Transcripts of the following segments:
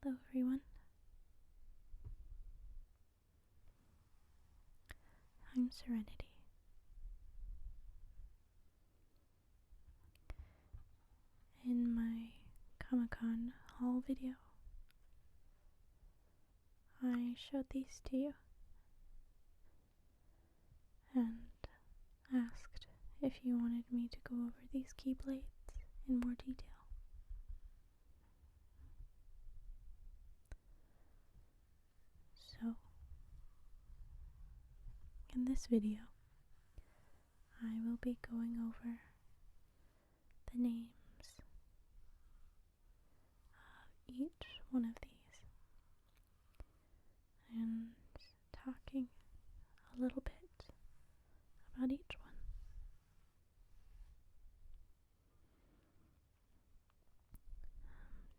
Hello everyone. I'm Serenity. In my Comic-Con haul video, I showed these to you and asked if you wanted me to go over these Keyblades in more detail. So, in this video, I will be going over the names of each one of these and talking a little bit about each one.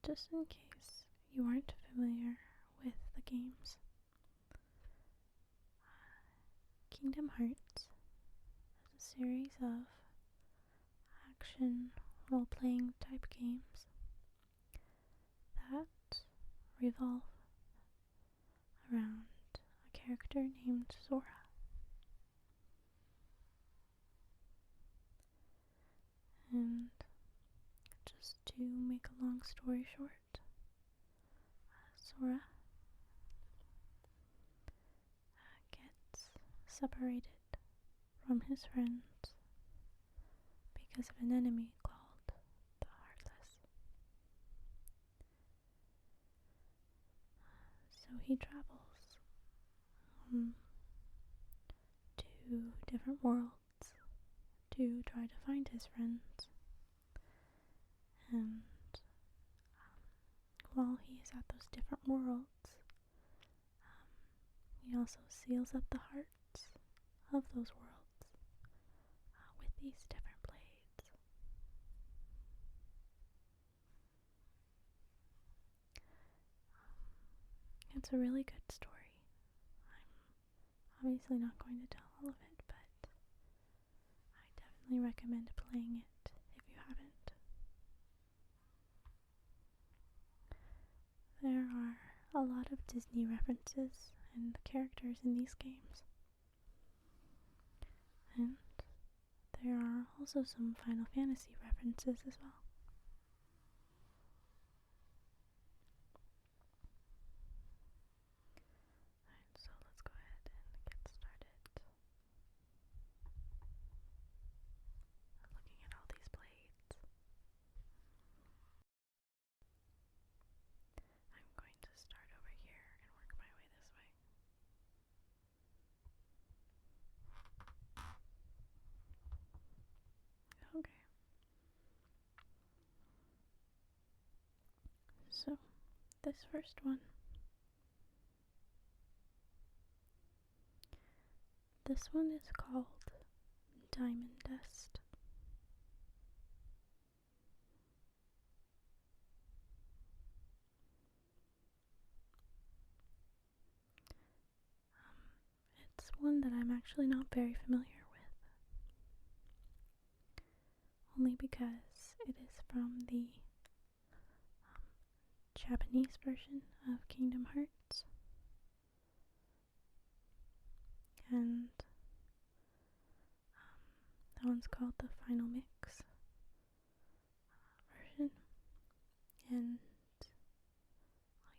Just in case you aren't familiar with the games, Kingdom Hearts is a series of action role-playing type games that revolve around a character named Sora. And just to make a long story short, Sora gets separated from his friends because of an enemy called the Heartless. So he travels to different worlds to try to find his friends. And while he is at those different worlds, he also seals up the hearts of those worlds with these different blades. It's a really good story. I'm obviously not going to tell all of it, but I definitely recommend playing it if you haven't. There are a lot of Disney references and characters in these games. And there are also some Final Fantasy references as well. Alright, so let's go ahead and get started. Looking at all these blades. I'm going to start over here and work my way this way. Okay. So, this first one. This one is called Diamond Dust. It's one that I'm actually not very familiar with, only because it is from the Japanese version of Kingdom Hearts, and that one's called the Final Mix version, and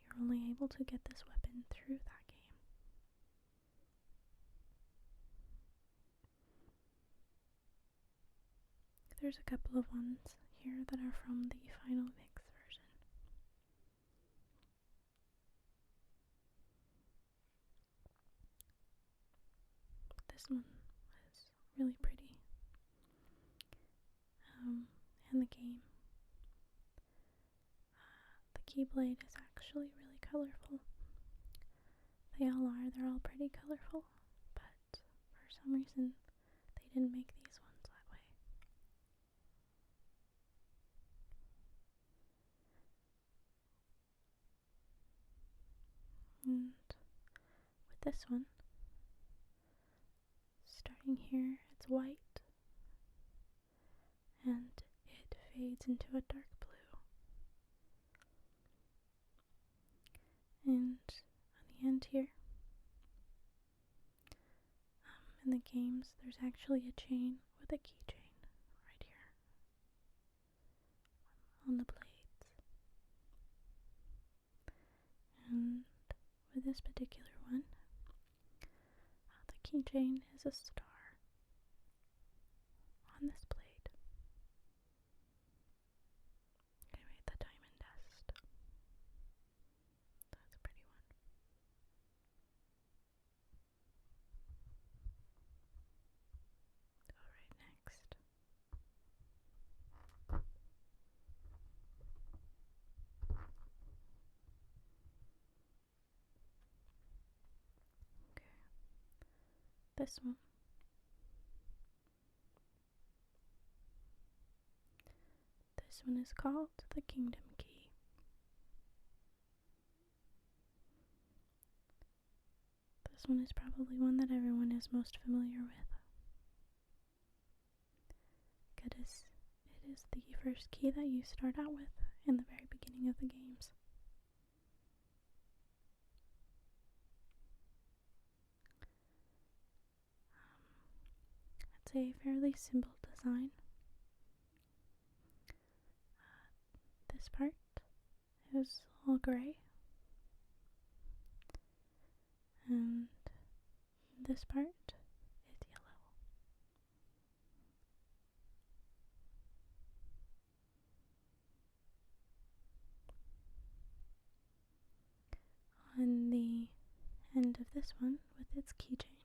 you're only able to get this weapon through that game. There's a couple of ones here that are from the Final Mix version. This one is really pretty. And the game, the Keyblade is actually really colorful. They all are, they're all pretty colorful, but for some reason they didn't make these ones that way. And with this one, starting here, it's white, and it fades into a dark blue. hand here. In the games, there's actually a chain with a keychain right here on the blades. And with this particular one, the keychain is a star on this blade. Anyway, the diamond dust. That's a pretty one. Alright, next. Okay. This one. This one is called the Kingdom Key. This one is probably one that everyone is most familiar with, because it is the first key that you start out with in the very beginning of the games. It's a fairly simple design. This part is all gray, and this part is yellow. On the end of this one, with its keychain,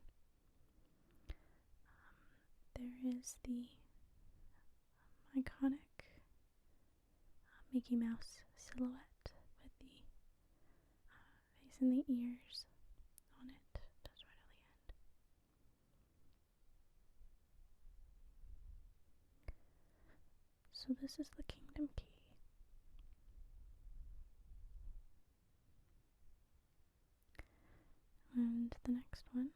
there is the iconic Mickey Mouse silhouette with the face and the ears on it. That's right on the end. So this is the Kingdom Key. And the next one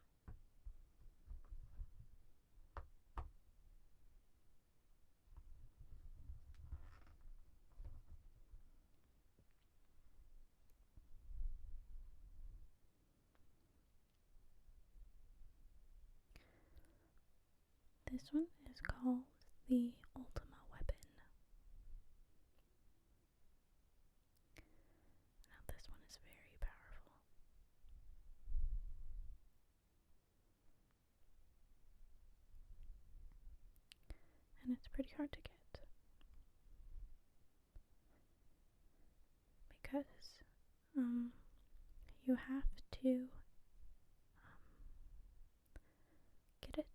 This one is called the Ultima weapon. Now this one is very powerful. And it's pretty hard to get, because you have to get it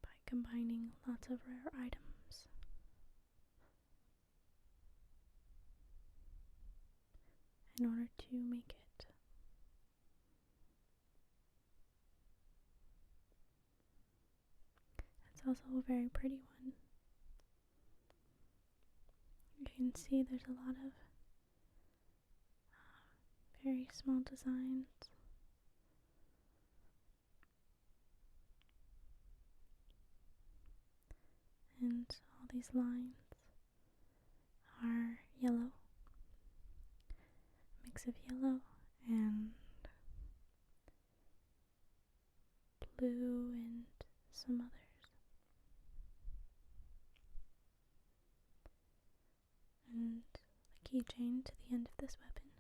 by combining lots of rare items. In order to make it. It's also a very pretty one. You can see there's a lot of very small designs. And all these lines are yellow. Mix of yellow and blue and some others. And the keychain to the end of this weapon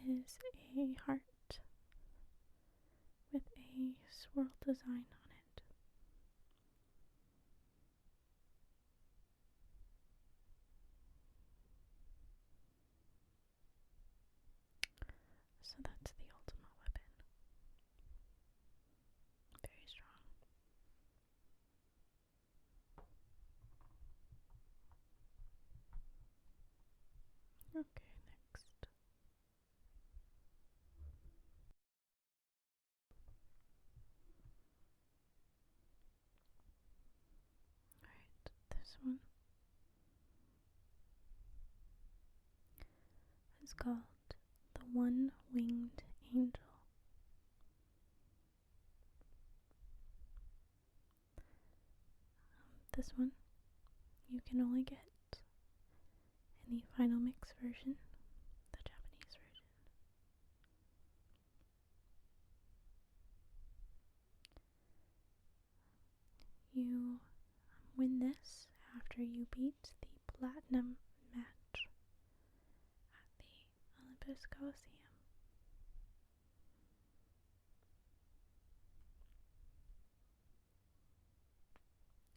is a heart with a swirl design on it. So that's the Ultima weapon. Very strong. Okay, next. Alright, this one is called the One-Winged Angel. This one you can only get in the final mix version, the Japanese version. You win this after you beat the platinum match at the Olympus Coliseum.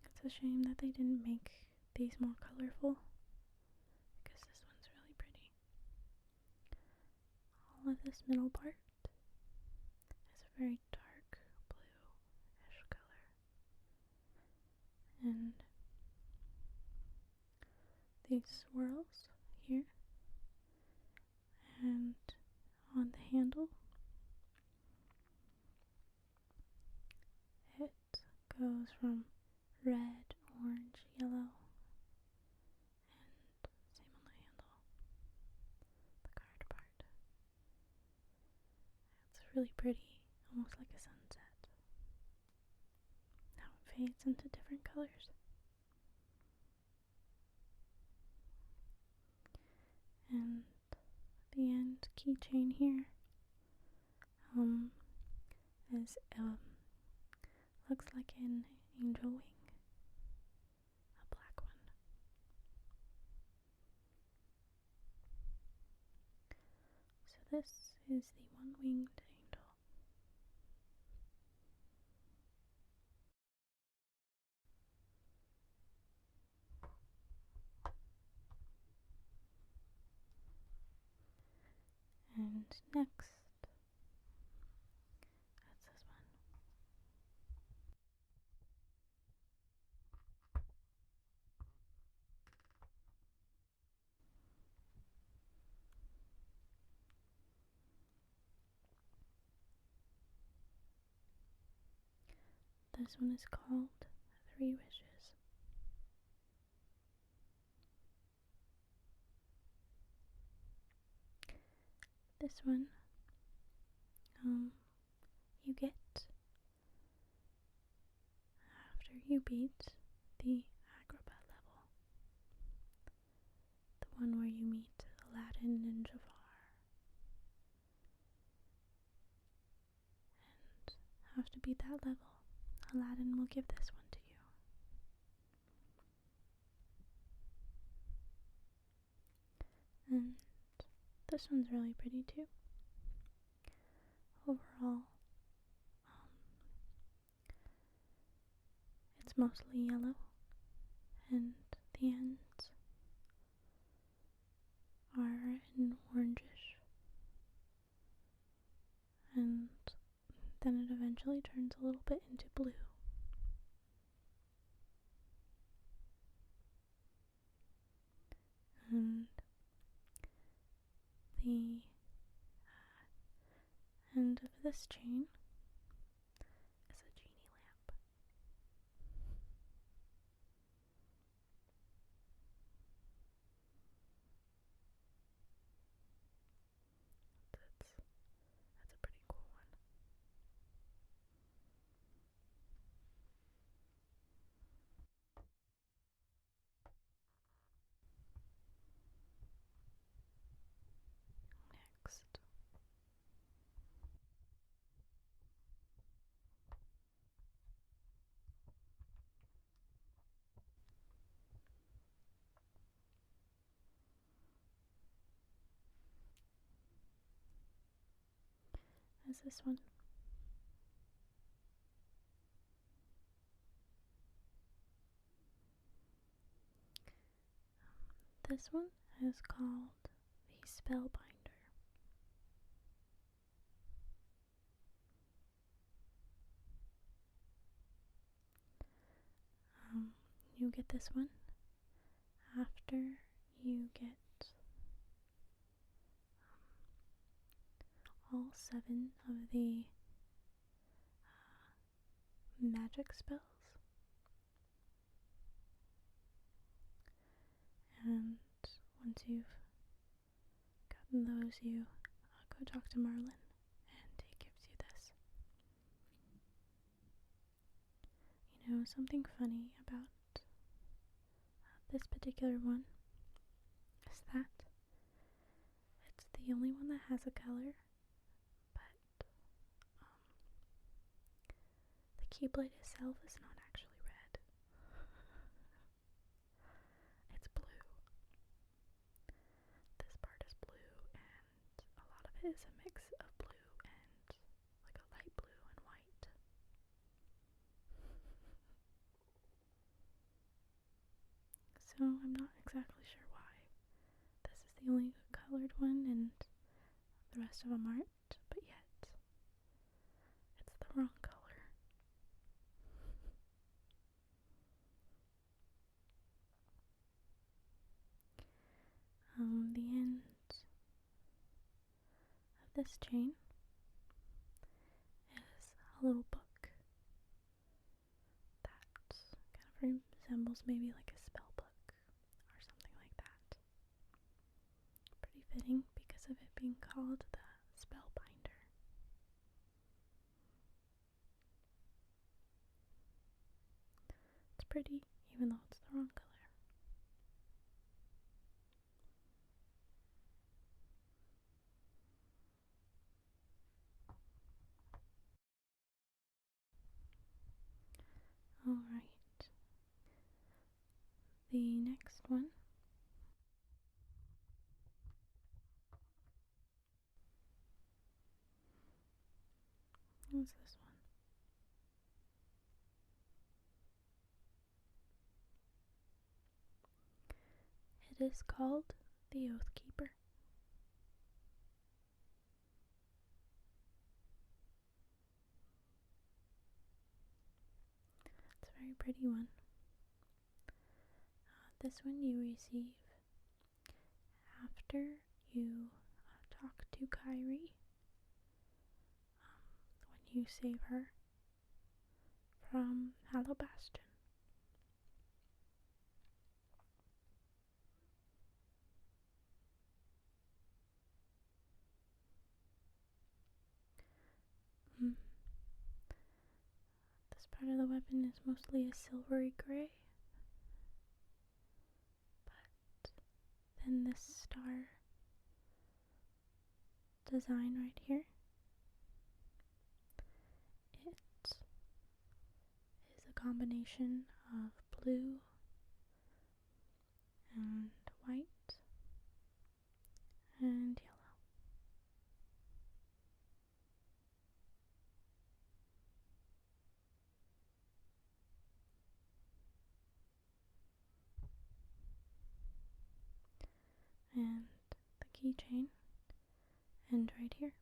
It's a shame that they didn't make these more colorful, because this one's really pretty. All of this middle part is a very dark blue-ish color. And these swirls here, and on the handle, it goes from red, orange, yellow, and same on the handle, the card part. It's really pretty, almost like a sunset. Now it fades into different colors. And the end keychain here is looks like an angel wing, a black one. So this is the one-winged angel. And next, that's this one. This one is called Three Wishes. This one, you get after you beat the Agrabah level, the one where you meet Aladdin and Jafar, and after beat that level, Aladdin will give this one to you. And this one's really pretty too. Overall, it's mostly yellow, and the ends are in orangish, and then it eventually turns a little bit into blue. And the end of this chain is a genie lamp. That's a pretty cool one. Next, is this one. This one is called the Spellbinder. You get this one after you get all 7 of the magic spells. And once you've gotten those, you go talk to Merlin, and he gives you this. You know, something funny about this particular one is that it's the only one that has a color, but the Keyblade itself is not actually red. It's blue. This part is blue, and a lot of it is a mix of blue and like a light blue and white. So I'm not exactly sure why. This is the only colored one and the rest of them aren't, but yet it's the wrong color. The end of this chain is a little book that kind of resembles maybe like a spell book or something like that. Pretty fitting because of it being called the Spellbinder. It's pretty, even though it's the wrong color. Alright, the next one is this one. It is called the Oathkeeper. It's a very pretty one. This one you receive after you talk to Kyrie when you save her from Hollow Bastion. This part of the weapon is mostly a silvery gray, but then this star design right here, it is a combination of blue and white and yellow. And the keychain, and right here,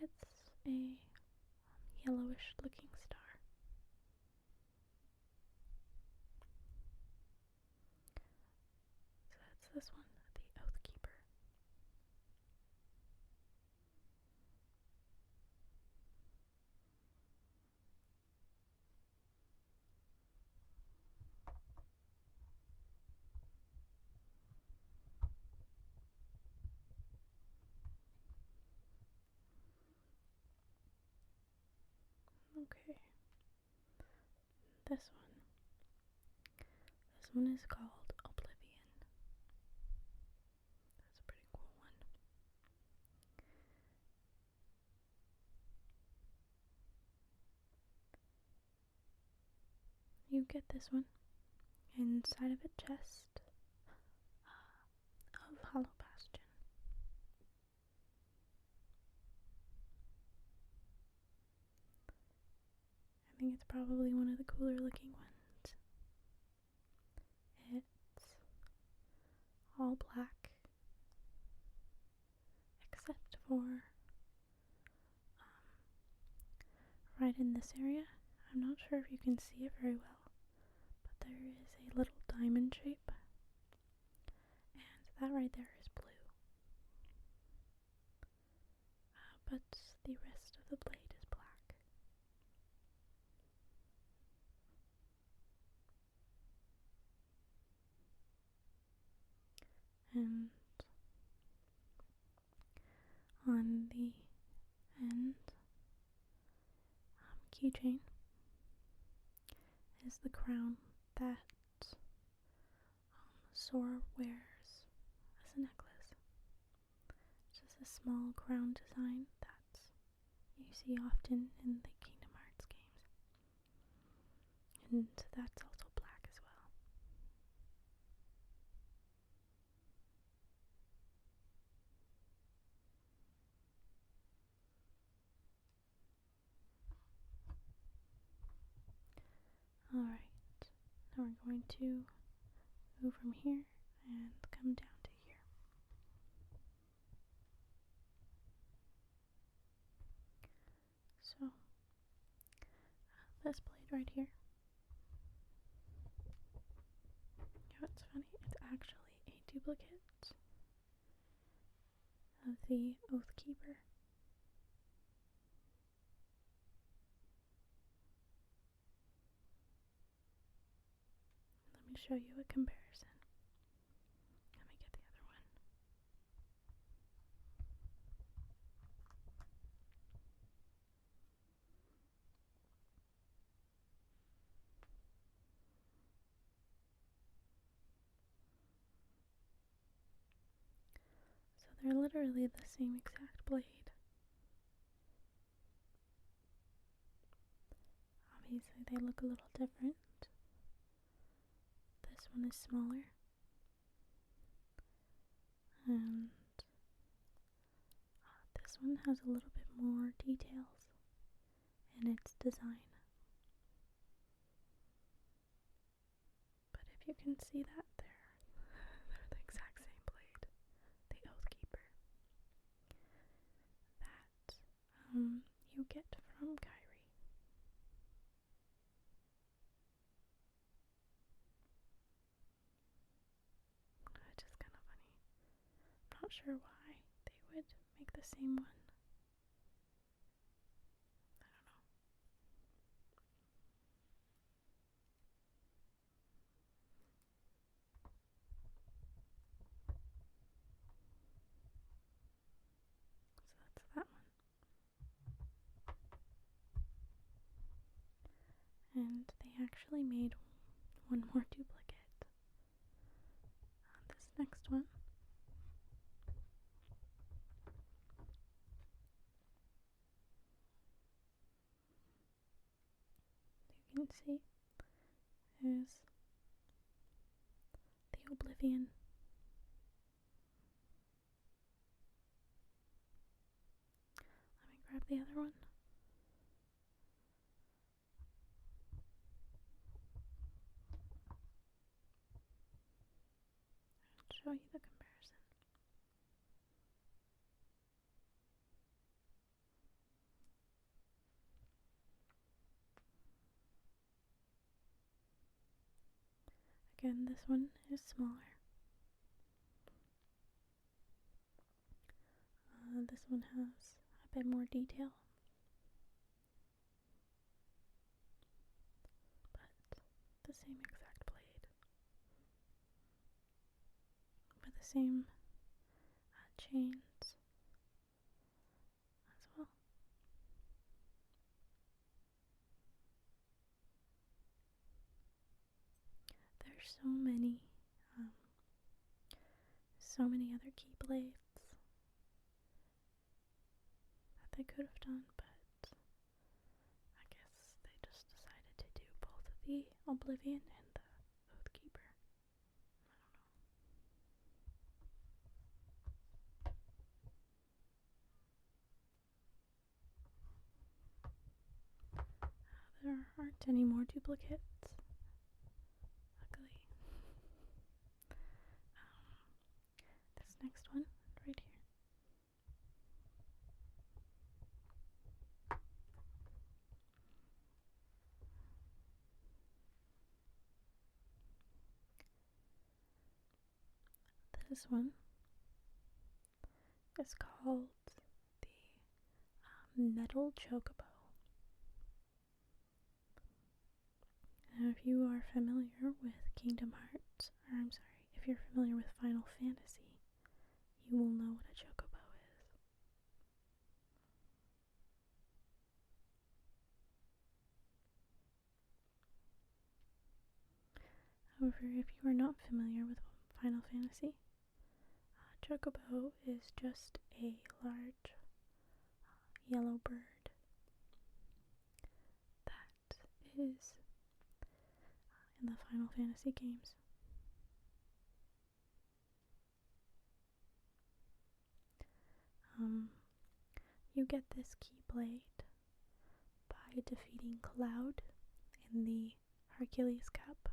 it's a yellowish looking star. So that's this one, the Oathkeeper. Okay, this one is called Oblivion. That's a pretty cool one. You get this one inside of a chest of Hollow Bastion. I think it's probably one of the cooler looking ones. It's all black, except for right in this area. I'm not sure if you can see it very well, but there is a little diamond shape, and that right there is blue. But the rest of the blade is black. And on the end keychain is the crown that Sora wears as a necklace. It's just a small crown design that you see often in the Kingdom Hearts games. And that's also black as well. Alright, now we're going to go from here and come down to here. So, this blade right here. You know what's funny? It's actually a duplicate of the Oathkeeper. Let me show you a comparison. Let me get the other one. So they're literally the same exact blade. Obviously they look a little different. This one is smaller, and this one has a little bit more details in its design. But if you can see that they're the exact same blade, the Oathkeeper, that you get from Kyrie. Which is kind of funny. I'm not sure why they would make the same one. I don't know. So that's that one. And they actually made one more duplicate on this next one. You can see is the Oblivion. Let me grab the other one. And show you the comparison. Again, this one is smaller. This one has a bit more detail. But the same exact blade. With the same chains as well. There's so many other Keyblades that they could have done, but I guess they just decided to do both the Oblivion and the Oathkeeper. I don't know. There aren't any more duplicates, luckily. This next one, right here. This one is called the Metal Chocobo. Now, if you are familiar with Kingdom Hearts, or I'm sorry, if you're familiar with Final Fantasy, you will know what a Chocobo is. However, if you are not familiar with Final Fantasy. Chocobo is just a large yellow bird that is in the Final Fantasy games. You get this Keyblade by defeating Cloud in the Hercules Cup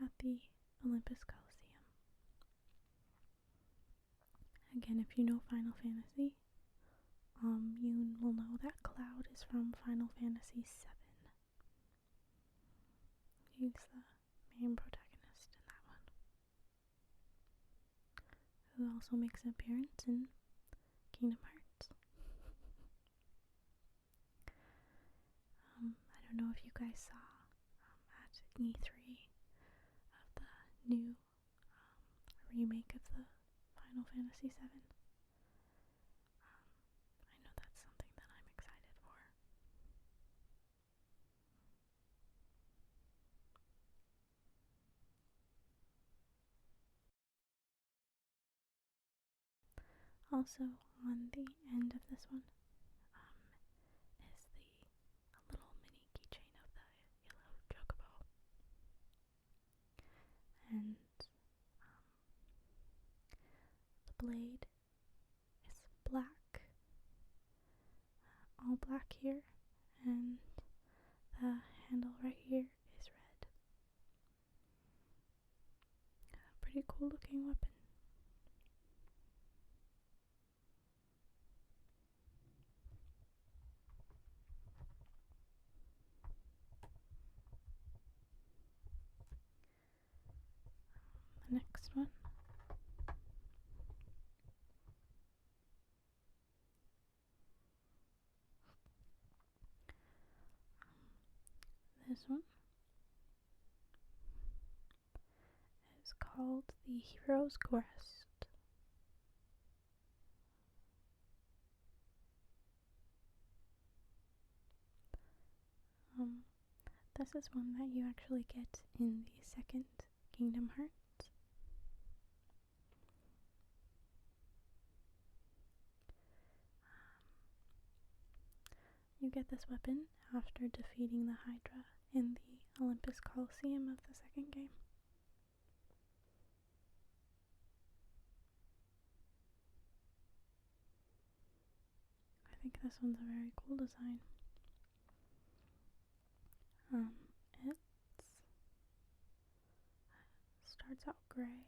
at the Olympus Coliseum. Again, if you know Final Fantasy, you will know that Cloud is from Final Fantasy VII. He's the main protagonist in that one, who also makes an appearance in Kingdom Hearts. I don't know if you guys saw at E3 of the new remake of the Final Fantasy VII. I know that's something that I'm excited for. Also, on the end of this one is the little mini keychain of the yellow chocobo. And the blade is black, all black here, and the handle right here is red. A pretty cool looking weapon. The next one this one is called the Hero's Quest. This is one that you actually get in the second Kingdom Hearts. You get this weapon after defeating the Hydra in the Olympus Coliseum of the second game. I think this one's a very cool design. It starts out gray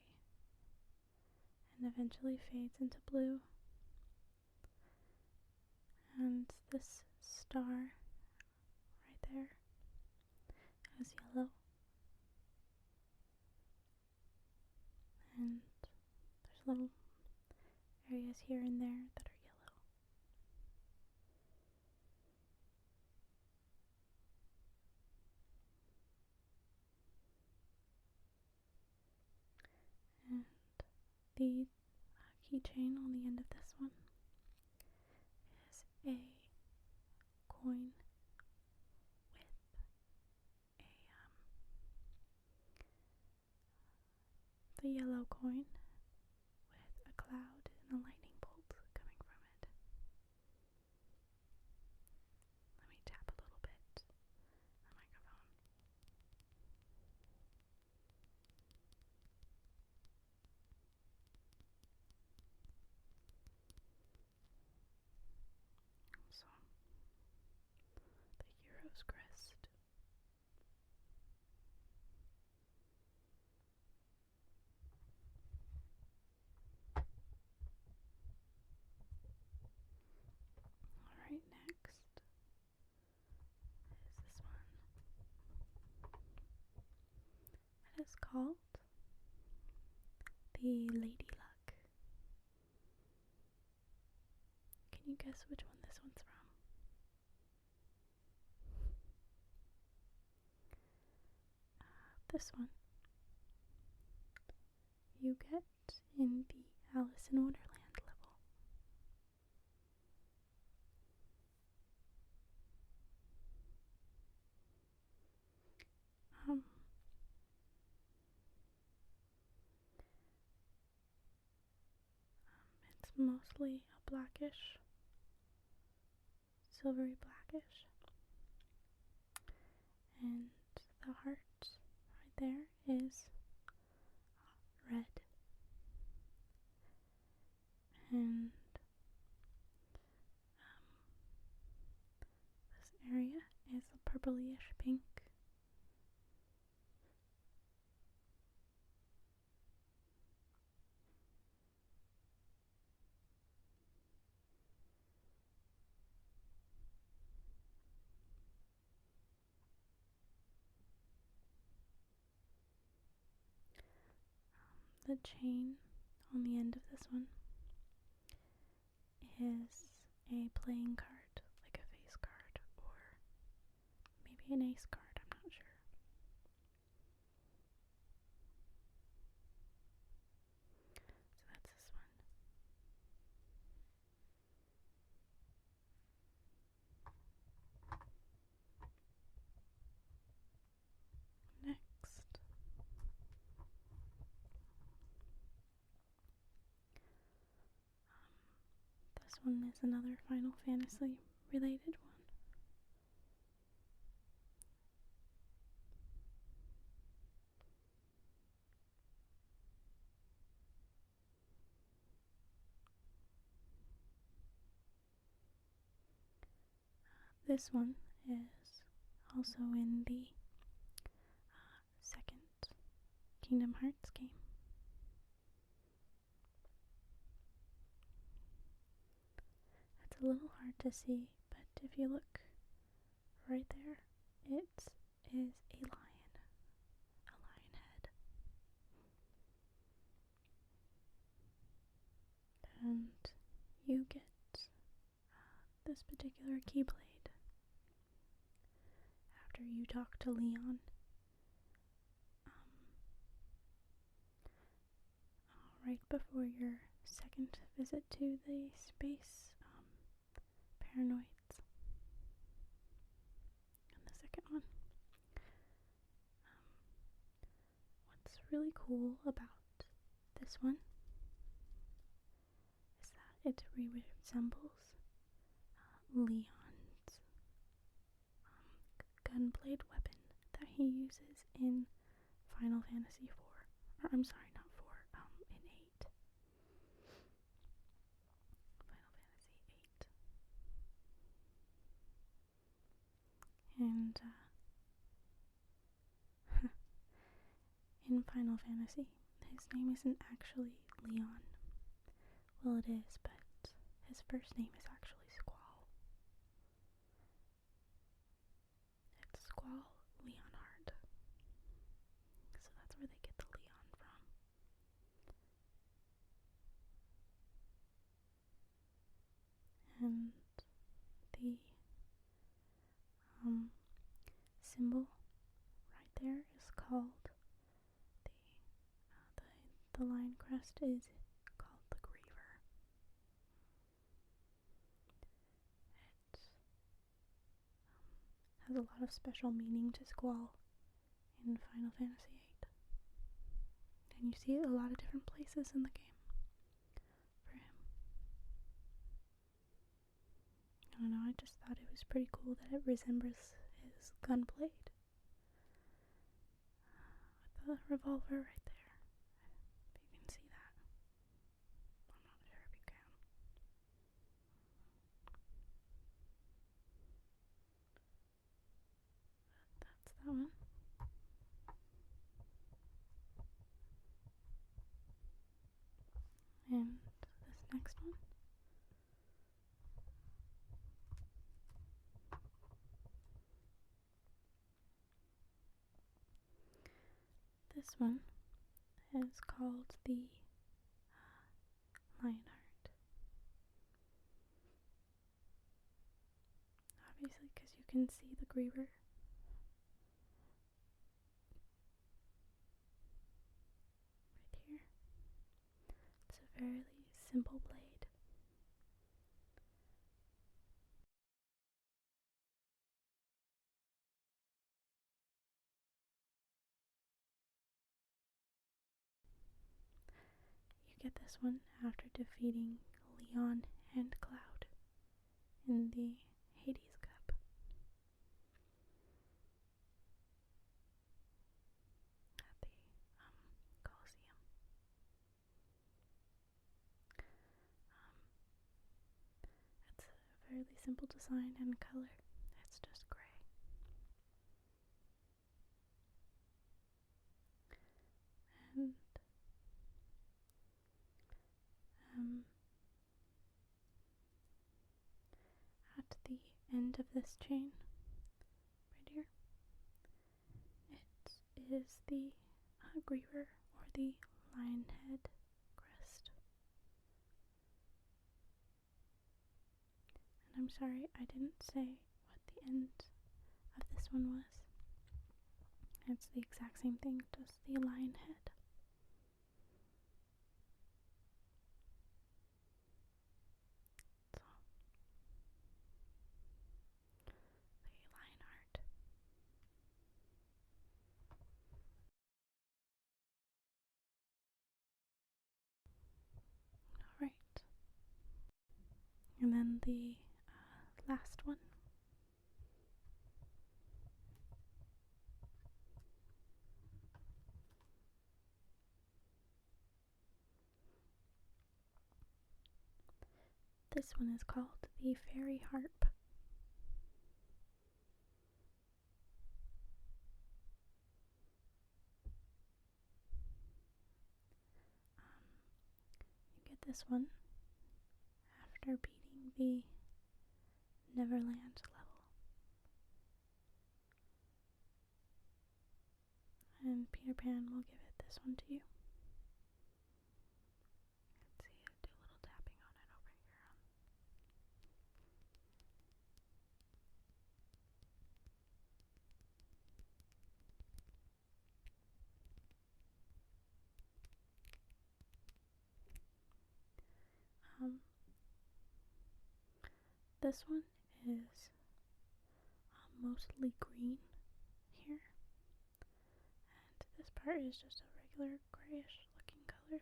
and eventually fades into blue. And this star right there is yellow. And there's little areas here and there that are yellow. And the keychain on the end of this one is a coin with the yellow coin with a cloud and a lightning bolt coming from it. Let me tap a little bit on the microphone. So, the Hero's Crest. Alright, next is this one. It is called the Lady Luck. Can you guess which one this one's from? This one you get in the Alice in Wonderland level. mostly a blackish, silvery blackish. And the heart right there is red. And this area is a purplyish pink. The chain on the end of this one is a playing card, like a face card, or maybe an ace card, I'm not sure. So that's this one. Next, this one is another Final Fantasy related one. This one is also in the second Kingdom Hearts game. It's a little hard to see, but if you look right there, it is a lion, a lion head. And you get this particular Keyblade after you talk to Leon. Right before your second visit to the space paranoids. And the second one. What's really cool about this one is that it resembles Leon's gunblade weapon that he uses in Final Fantasy IV. Or I'm sorry, not 4, in 8. Final Fantasy 8. And in Final Fantasy, his name isn't actually Leon. Well, it is, but his first name is actually Squall. It's Squall Lionheart. So that's where they get the Leon from. And the symbol right there is called the lion crest is called the Griever. It has a lot of special meaning to Squall in Final Fantasy VIII. And you see it a lot of different places in the game for him. I don't know, I just thought it was pretty cool that it resembles his gunblade. With the revolver right there. If you can see that. I'm not sure if you can. But that's that one. And this next one. This one is called the Lionheart. Obviously, because you can see the Griever. Right here. It's a very simple blade. You get this one after defeating Yawn and Cloud in the Hades Cup. At the Colosseum. It's a fairly simple design and color. It's just gray. And at the end of this chain, right here, it is the Griever or the Lionhead crest. And I'm sorry, I didn't say what the end of this one was. It's the exact same thing, just the lion head. So, the Lionheart. Alright. And then the last one. This one is called the Fairy Harp. You get this one after beating the Neverland level. And Peter Pan will give it this one to you. Let's see, I'll do a little tapping on it over here. This one is mostly green here, and this part is just a regular grayish looking color.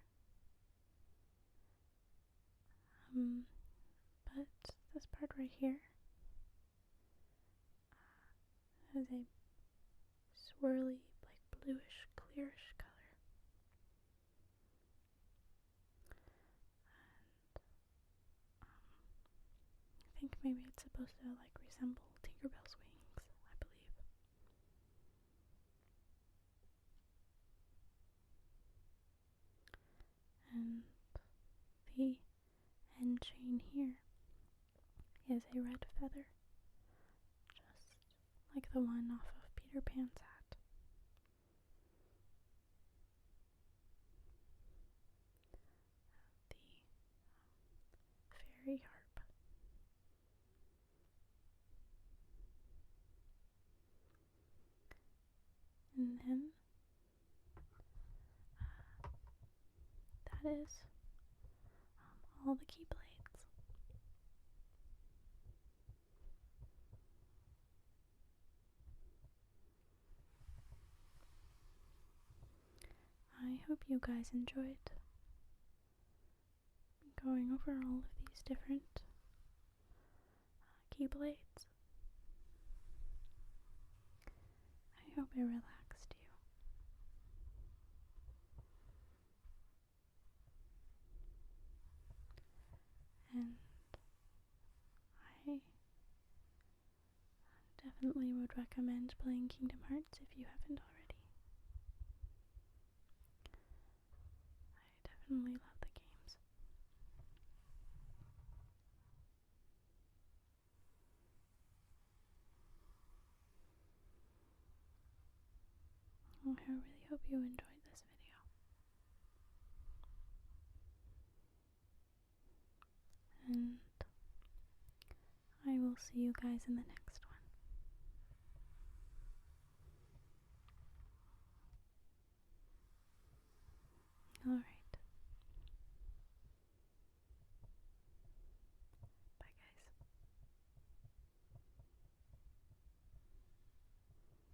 But this part right here has a swirly, like bluish, clearish color. I think maybe it's supposed to like resemble Tinkerbell's wings, I believe. And the end chain here is a red feather, just like the one off of Peter Pan's hat. The Fairy Harp. And then that is all the Keyblades. I hope you guys enjoyed going over all of these different Keyblades. I hope it relaxed you. And I definitely would recommend playing Kingdom Hearts if you haven't already. I definitely love the games. I really hope you enjoyed this video. And I will see you guys in the next one.